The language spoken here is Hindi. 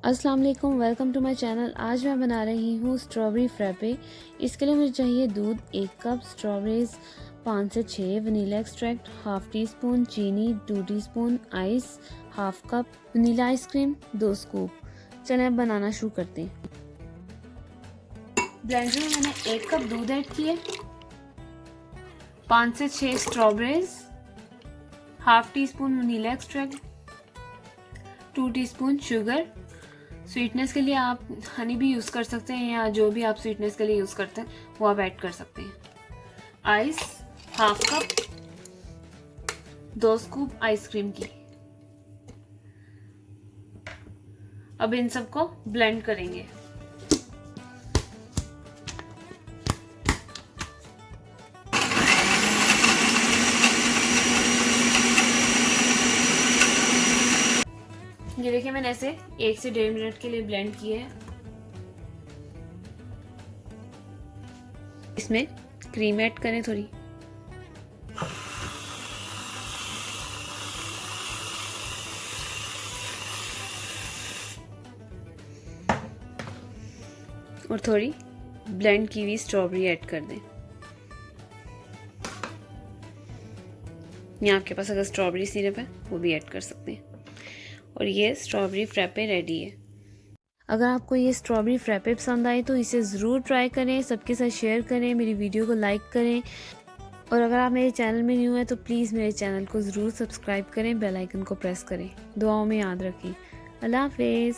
अस्सलाम वालेकुम, वेलकम टू माय चैनल। आज मैं बना रही हूँ स्ट्रॉबेरी फ्रैपे। इसके लिए मुझे चाहिए दूध 1 कप, स्ट्रॉबेरीज 5 से 6, vanilla extract half tea spoon, चीनी 2 teaspoon, ice half cup, vanilla ice cream 2 scoop. चलें अब बनाना शुरू करते हैं। ब्लेंडर में मैंने 1 कप दूध ऐड किए, 5 से 6 strawberries, half tea spoon vanilla extract, 2 teaspoon sugar. Sweetness के लिए आप हनी भी यूज़ कर सकते हैं या जो भी आप स्वीटनेस के लिए यूज़ करते हैं वो आप ऐड कर सकते हैं। Ice half cup, 2 scoop ice cream की। अब इन सबको ब्लेंड करेंगे। ये देखिए मैंने ऐसे 1 से 1.5 मिनट के लिए ब्लेंड किए हैं। इसमें क्रीम ऐड करें थोड़ी, और थोड़ी ब्लेंड की हुई स्ट्रॉबेरी ऐड कर दें। या आपके पास अगर स्ट्रॉबेरी सिरप है वो भी ऐड कर सकते हैं। और ये स्ट्रॉबेरी फ्रैपे रेडी है। अगर आपको ये स्ट्रॉबेरी फ्रैपे पसंद आए तो इसे ज़रूर ट्राई करें, सबके साथ शेयर करें, मेरी वीडियो को लाइक करें। और अगर आप मेरे चैनल में न्यू हैं तो प्लीज़ मेरे चैनल को ज़रूर सब्सक्राइब करें, बेल आइकन को प्रेस करें। दुआओं में याद रखें। अल्लाह हाफ़िज़।